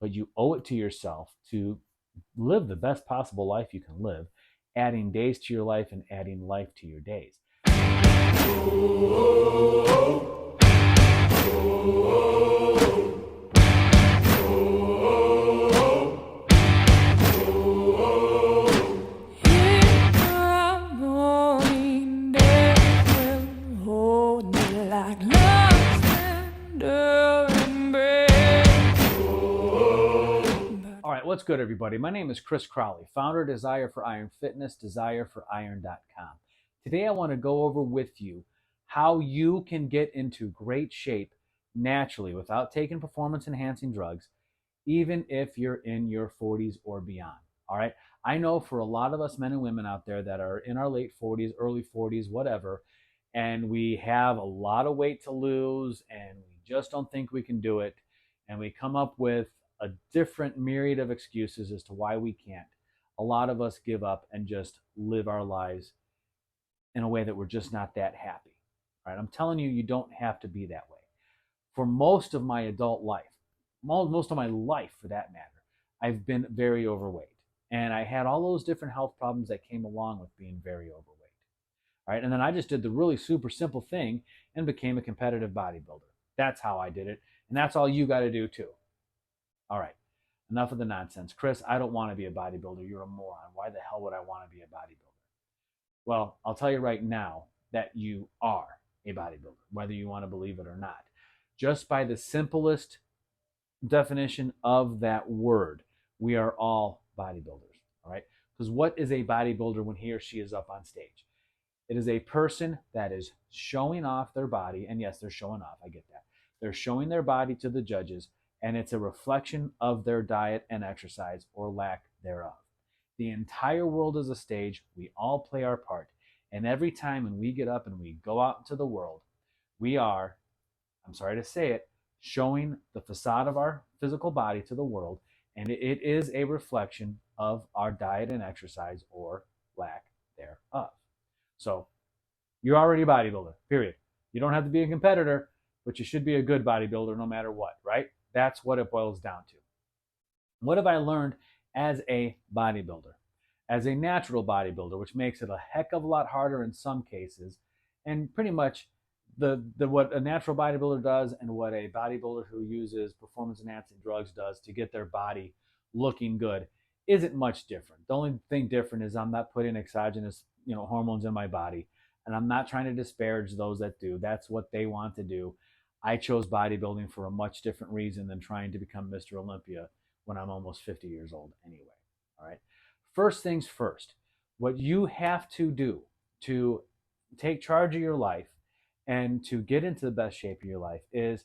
but you owe it to yourself to live the best possible life you can live, adding days to your life and adding life to your days. All right, what's good, everybody? My name is Chris Crowley, founder of Desire for Iron Fitness, desireforiron.com. Today, I want to go over with you how you can get into great shape naturally without taking performance enhancing drugs, even if you're in your 40s or beyond. All right, I know for a lot of us men and women out there that are in our late 40s, early 40s, whatever, and we have a lot of weight to lose and we just don't think we can do it, and we come up with a different myriad of excuses as to why we can't. A lot of us give up and just live our lives in a way that we're just not that happy. All right, I'm telling you, you don't have to be that way. For most of my adult life, most of my life for that matter, I've been very overweight. And I had all those different health problems that came along with being very overweight. All right, and then I just did the really super simple thing and became a competitive bodybuilder. That's how I did it. And that's all you got to do too. All right, enough of the nonsense. Chris, I don't want to be a bodybuilder. You're a moron. Why the hell would I want to be a bodybuilder? Well, I'll tell you right now that you are a bodybuilder, whether you want to believe it or not. Just by the simplest definition of that word, we are all bodybuilders, all right? Because what is a bodybuilder when he or she is up on stage? It is a person that is showing off their body, and yes, they're showing off, I get that. They're showing their body to the judges, and it's a reflection of their diet and exercise or lack thereof. The entire world is a stage. We all play our part. And every time when we get up and we go out into the world, we are, I'm sorry to say it, showing the facade of our physical body to the world, and it is a reflection of our diet and exercise or lack thereof. So you're already a bodybuilder, period. You don't have to be a competitor, but you should be a good bodybuilder no matter what, right? That's what it boils down to. What have I learned as a bodybuilder? As a natural bodybuilder, which makes it a heck of a lot harder in some cases, and pretty much the what a natural bodybuilder does and what a bodybuilder who uses performance enhancing drugs does to get their body looking good isn't much different. The only thing different is I'm not putting exogenous, hormones in my body, and I'm not trying to disparage those that do. That's what they want to do. I chose bodybuilding for a much different reason than trying to become Mr. Olympia when I'm almost 50 years old anyway. All right. First things first, what you have to do to take charge of your life and to get into the best shape of your life is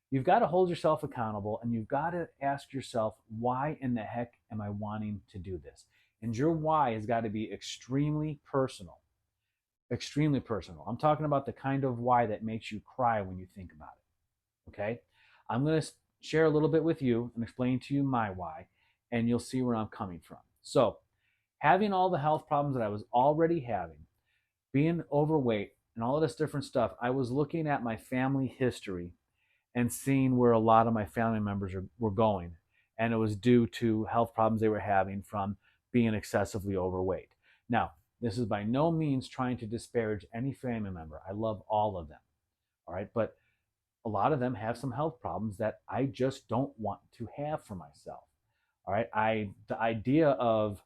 you've got to hold yourself accountable, and you've got to ask yourself, why in the heck am I wanting to do this? And your why has got to be extremely personal. Extremely personal. I'm talking about the kind of why that makes you cry when you think about it. Okay? I'm going to share a little bit with you and explain to you my why, and you'll see where I'm coming from. So, having all the health problems that I was already having, being overweight, and all of this different stuff, I was looking at my family history and seeing where a lot of my family members were going. And it was due to health problems they were having from being excessively overweight. Now, this is by no means trying to disparage any family member. I love all of them. All right. But a lot of them have some health problems that I just don't want to have for myself. All right. The idea of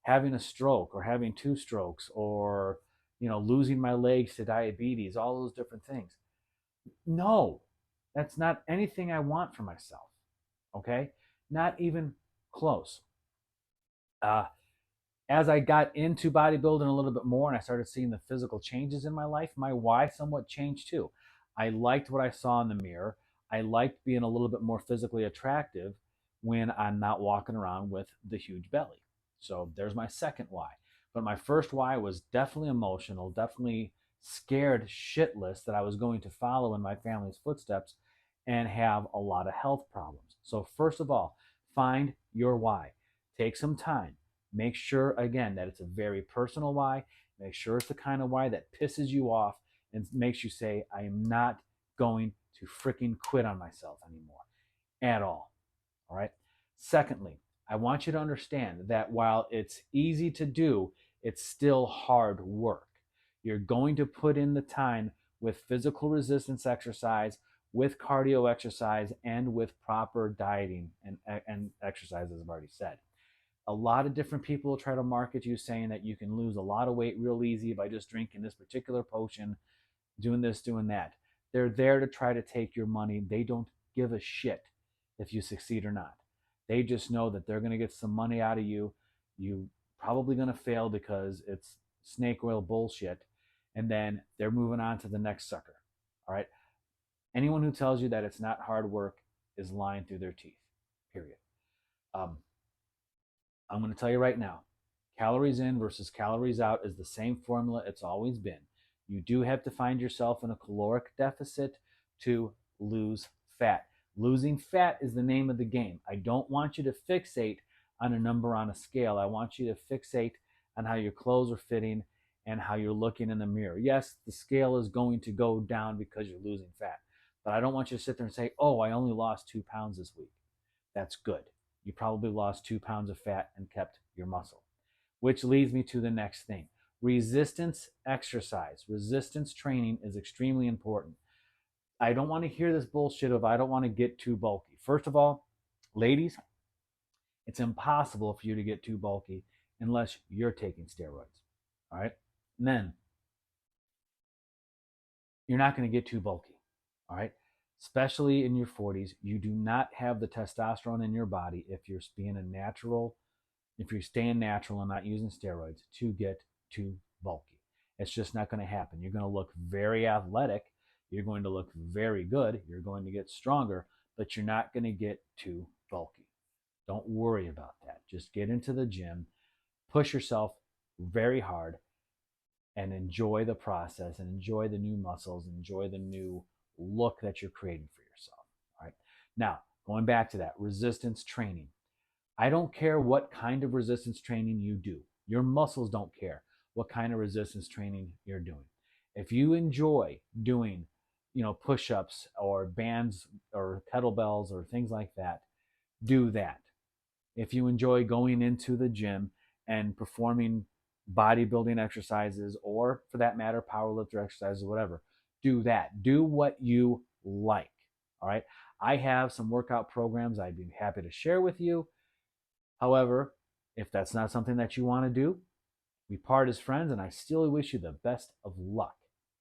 having a stroke or having two strokes or, losing my legs to diabetes, all those different things. No, that's not anything I want for myself. Okay. Not even close. As I got into bodybuilding a little bit more and I started seeing the physical changes in my life, my why somewhat changed too. I liked what I saw in the mirror. I liked being a little bit more physically attractive when I'm not walking around with the huge belly. So there's my second why. But my first why was definitely emotional, definitely scared shitless that I was going to follow in my family's footsteps and have a lot of health problems. So first of all, find your why. Take some time. Make sure, again, that it's a very personal why. Make sure it's the kind of why that pisses you off and makes you say, I am not going to freaking quit on myself anymore at all. All right. Secondly, I want you to understand that while it's easy to do, it's still hard work. You're going to put in the time with physical resistance exercise, with cardio exercise, and with proper dieting and exercise, as I've already said. A lot of different people will try to market you saying that you can lose a lot of weight real easy by just drinking this particular potion, doing this, doing that. They're there to try to take your money. They don't give a shit if you succeed or not. They just know that they're going to get some money out of you. You probably going to fail because it's snake oil bullshit. And then they're moving on to the next sucker. All right. Anyone who tells you that it's not hard work is lying through their teeth. Period. Um, I'm going to tell you right now, calories in versus calories out is the same formula it's always been. You do have to find yourself in a caloric deficit to lose fat. Losing fat is the name of the game. I don't want you to fixate on a number on a scale. I want you to fixate on how your clothes are fitting and how you're looking in the mirror. Yes, the scale is going to go down because you're losing fat, but I don't want you to sit there and say, oh, I only lost 2 pounds this week. That's good. You probably lost 2 pounds of fat and kept your muscle. Which leads me to the next thing. Resistance exercise, resistance training is extremely important. I don't want to hear this bullshit of I don't want to get too bulky. First of all, ladies, it's impossible for you to get too bulky unless you're taking steroids. All right? Men, you're not going to get too bulky. All right? Especially in your 40s, you do not have the testosterone in your body if you're being a natural, if you're staying natural and not using steroids to get too bulky. It's just not going to happen. You're going to look very athletic. You're going to look very good. You're going to get stronger, but you're not going to get too bulky. Don't worry about that. Just get into the gym, push yourself very hard, and enjoy the process and enjoy the new muscles, enjoy the new look that you're creating for yourself. All right. Now, going back to that resistance training. I don't care what kind of resistance training you do. Your muscles don't care what kind of resistance training you're doing. If you enjoy doing, push-ups or bands or kettlebells or things like that, do that. If you enjoy going into the gym and performing bodybuilding exercises or for that matter powerlifter exercises or whatever, do that. Do what you like. All right? I have some workout programs I'd be happy to share with you. However, if that's not something that you want to do, we part as friends, and I still wish you the best of luck.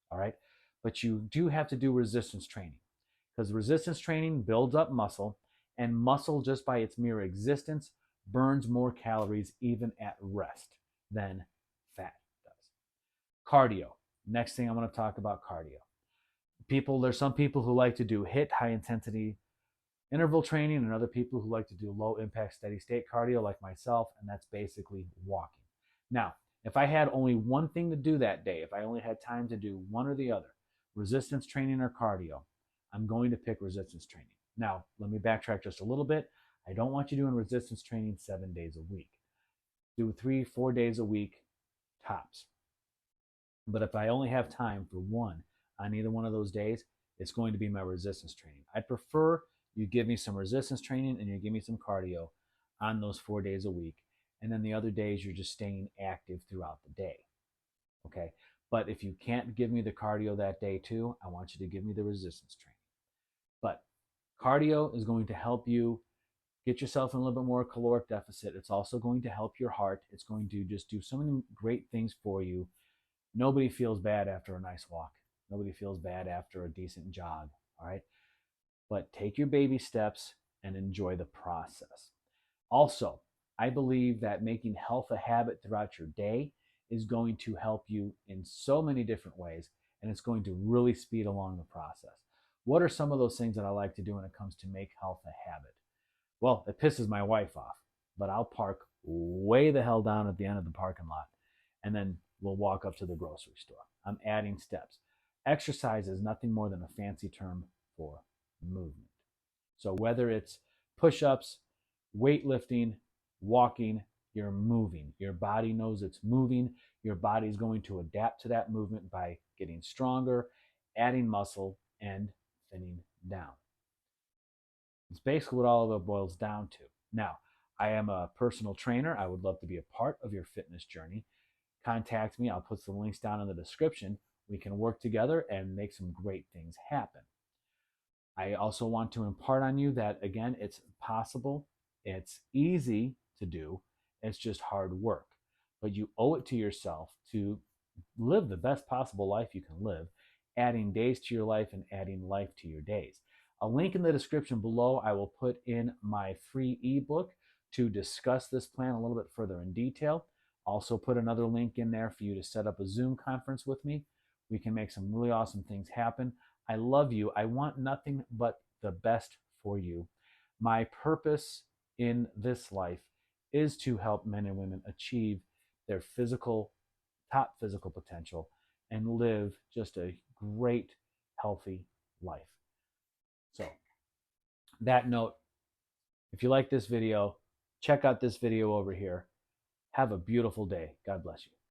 All right. But you do have to do resistance training because resistance training builds up muscle, and muscle, just by its mere existence, burns more calories even at rest than fat does. Cardio. Next thing I want to talk about cardio. There's some people who like to do HIIT, high intensity interval training, and other people who like to do low impact steady state cardio like myself, and that's basically walking. Now, if I had only one thing to do that day, if I only had time to do one or the other, resistance training or cardio, I'm going to pick resistance training. Now, let me backtrack just a little bit. I don't want you doing resistance training 7 days a week. Do 3-4 days a week tops. But if I only have time for one on either one of those days, it's going to be my resistance training. I'd prefer you give me some resistance training and you give me some cardio on those 4 days a week. And then the other days, you're just staying active throughout the day. Okay. But if you can't give me the cardio that day too, I want you to give me the resistance training. But cardio is going to help you get yourself in a little bit more caloric deficit. It's also going to help your heart. It's going to just do so many great things for you. Nobody feels bad after a nice walk. Nobody feels bad after a decent jog. All right. But take your baby steps and enjoy the process. Also, I believe that making health a habit throughout your day is going to help you in so many different ways, and it's going to really speed along the process. What are some of those things that I like to do when it comes to make health a habit? Well, it pisses my wife off, but I'll park way the hell down at the end of the parking lot, and then we'll walk up to the grocery store. I'm adding steps. Exercise is nothing more than a fancy term for movement. So whether it's push-ups, weightlifting, walking, you're moving. Your body knows it's moving. Your body's going to adapt to that movement by getting stronger, adding muscle, and thinning down. It's basically what all of it boils down to. Now, I am a personal trainer. I would love to be a part of your fitness journey. Contact me. I'll put some links down in the description. We can work together and make some great things happen. I also want to impart on you that, again, it's possible, it's easy to do, it's just hard work. But you owe it to yourself to live the best possible life you can live, adding days to your life and adding life to your days. A link in the description below, I will put in my free ebook to discuss this plan a little bit further in detail. Also, put another link in there for you to set up a Zoom conference with me. We can make some really awesome things happen. I love you. I want nothing but the best for you. My purpose in this life is to help men and women achieve their top physical potential and live just a great, healthy life. So, that note, if you like this video, check out this video over here. Have a beautiful day. God bless you.